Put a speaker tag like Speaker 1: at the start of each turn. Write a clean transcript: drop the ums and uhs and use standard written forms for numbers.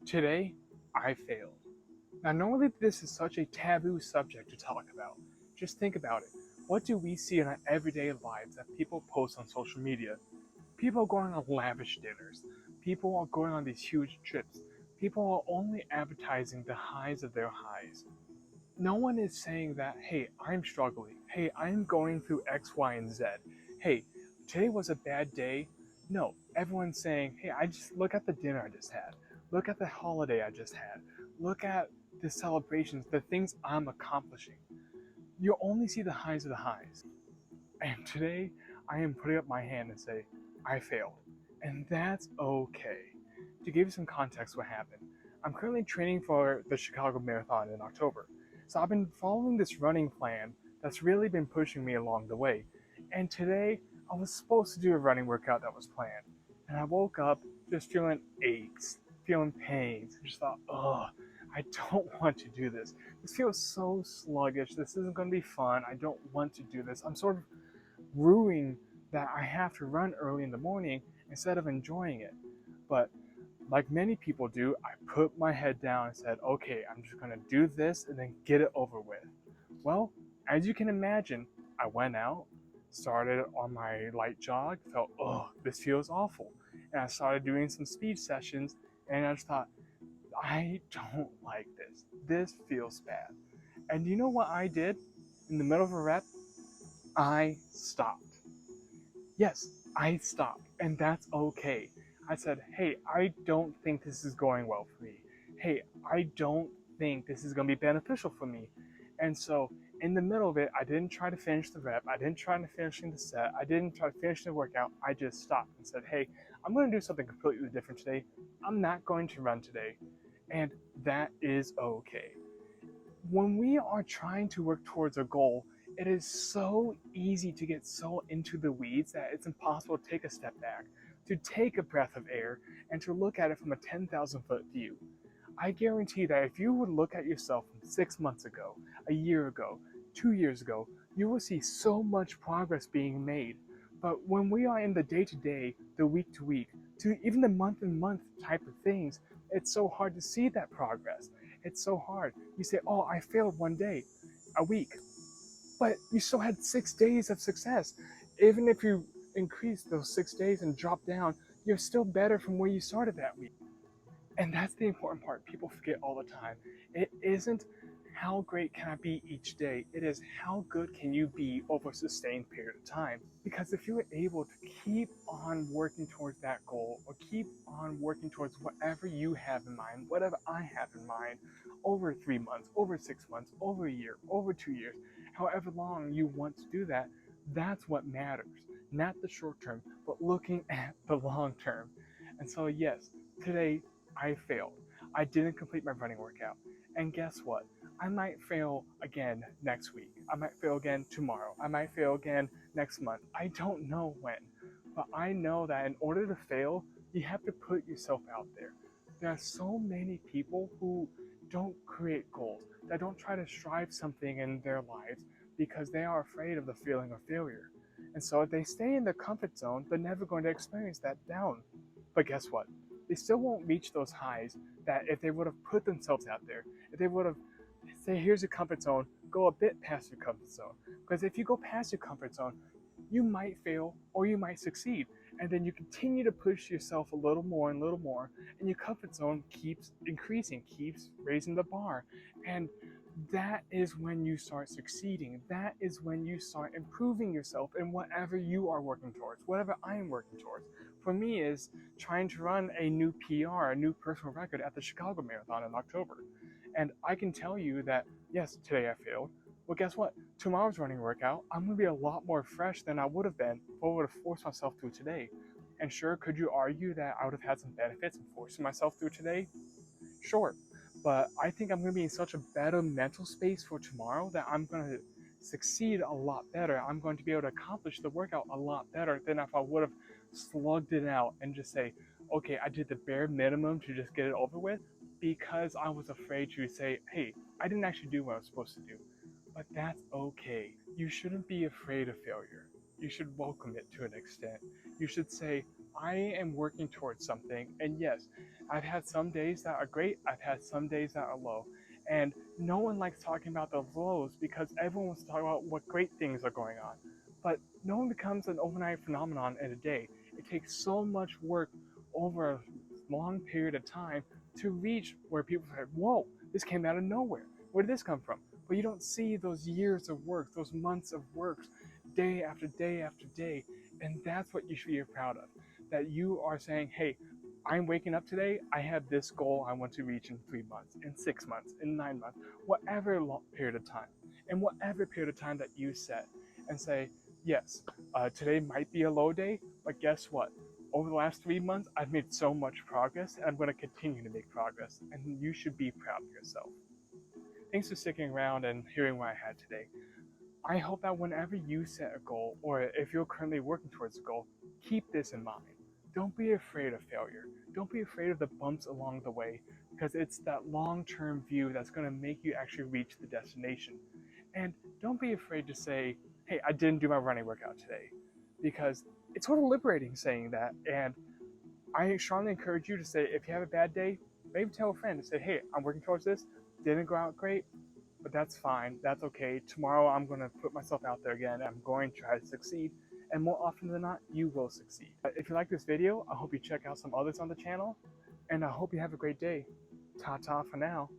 Speaker 1: Today, I failed. Now, normally this is such a taboo subject to talk about. Just think about it. What do we see in our everyday lives that people post on social media? People are going on lavish dinners. People are going on these huge trips. People are only advertising the highs of their highs. No one is saying that, hey, I'm struggling. Hey, I'm going through X, Y, and Z. Hey, today was a bad day. No, everyone's saying, hey, I just look at the dinner I just had. Look at the holiday I just had. Look at the celebrations, the things I'm accomplishing. You only see the highs of the highs. And today, I am putting up my hand and say, I failed. And that's okay. To give you some context what happened, I'm currently training for the Chicago Marathon in October. So I've been following this running plan that's really been pushing me along the way. And today, I was supposed to do a running workout that was planned. And I woke up just feeling aches, feeling pains. I just thought, ugh, I don't want to do this. This feels so sluggish. This isn't going to be fun. I don't want to do this. I'm sort of ruining that I have to run early in the morning instead of enjoying it. But like many people do, I put my head down and said, okay, I'm just going to do this and then get it over with. Well, as you can imagine, I went out, started on my light jog, felt, oh, this feels awful. And I started doing some speed sessions, and I just thought, I don't like this. This feels bad. And you know what I did? In the middle of a rep, I stopped. Yes, I stopped, and that's okay. I said, hey, I don't think this is going well for me. Hey, I don't think this is going to be beneficial for me. And so, in the middle of it, I didn't try to finish the rep. I didn't try to finish the set. I didn't try to finish the workout. I just stopped and said, hey, I'm going to do something completely different today. I'm not going to run today. And that is okay. When we are trying to work towards a goal, it is so easy to get so into the weeds that it's impossible to take a step back, to take a breath of air, and to look at it from a 10,000-foot view. I guarantee that if you would look at yourself from 6 months ago, a year ago, 2 years ago, you will see so much progress being made. But when we are in the day-to-day, the week-to-week, to even the month-and-month type of things, it's so hard to see that progress. It's so hard. You say, oh, I failed one day, a week, but you still had 6 days of success. Even if you increase those 6 days and drop down, you're still better from where you started that week. And that's the important part. People forget all the time. It isn't how great can I be each day. It is how good can you be over a sustained period of time. Because if you are able to keep on working towards that goal, or keep on working towards whatever you have in mind, whatever I have in mind, over 3 months, over 6 months, over a year, over 2 years, however long you want to do that, that's what matters. Not the short term, but looking at the long term. And so, yes, today I failed. I didn't complete my running workout. And guess what? I might fail again next week. I might fail again tomorrow. I might fail again next month. I don't know when. But I know that in order to fail, you have to put yourself out there. There are so many people who don't create goals, that don't try to strive something in their lives because they are afraid of the feeling of failure. And so if they stay in their comfort zone, they're never going to experience that down. But guess what? They still won't reach those highs that if they would have put themselves out there, if they would have say, here's your comfort zone, go a bit past your comfort zone. Because if you go past your comfort zone, you might fail or you might succeed. And then you continue to push yourself a little more and a little more, and your comfort zone keeps increasing, keeps raising the bar. And that is when you start succeeding. That is when you start improving yourself in whatever you are working towards, whatever I am working towards. For me is trying to run a new PR, a new personal record at the Chicago Marathon in October. And I can tell you that, yes, today I failed. Well, guess what? Tomorrow's running workout, I'm going to be a lot more fresh than I would have been if I would have forced myself through today. And sure, could you argue that I would have had some benefits in forcing myself through today? Sure. But I think I'm going to be in such a better mental space for tomorrow that I'm going to succeed a lot better. I'm going to be able to accomplish the workout a lot better than if I would have slugged it out and just say, okay, I did the bare minimum to just get it over with because I was afraid to say, hey, I didn't actually do what I was supposed to do. But that's okay. You shouldn't be afraid of failure. You should welcome it to an extent. You should say, I am working towards something, and yes, I've had some days that are great, I've had some days that are low. And no one likes talking about the lows because everyone wants to talk about what great things are going on. But no one becomes an overnight phenomenon in a day. It takes so much work over a long period of time to reach where people say, whoa, this came out of nowhere. Where did this come from? But you don't see those years of work, those months of work, day after day after day. And that's what you should be proud of. That you are saying, hey, I'm waking up today, I have this goal I want to reach in 3 months, in 6 months, in 9 months, whatever long period of time, and whatever period of time that you set, and say, yes, today might be a low day, but guess what? Over the last 3 months, I've made so much progress, and I'm going to continue to make progress, and you should be proud of yourself. Thanks for sticking around and hearing what I had today. I hope that whenever you set a goal, or if you're currently working towards a goal, keep this in mind. Don't be afraid of failure. Don't be afraid of the bumps along the way, because it's that long-term view that's going to make you actually reach the destination. And don't be afraid to say, hey, I didn't do my running workout today, because it's sort of liberating saying that. And I strongly encourage you to say, if you have a bad day, maybe tell a friend and say, hey, I'm working towards this, didn't go out great, but that's fine, that's okay. Tomorrow I'm going to put myself out there again, I'm going to try to succeed, and more often than not, you will succeed. If you like this video, I hope you check out some others on the channel, and I hope you have a great day. Ta-ta for now.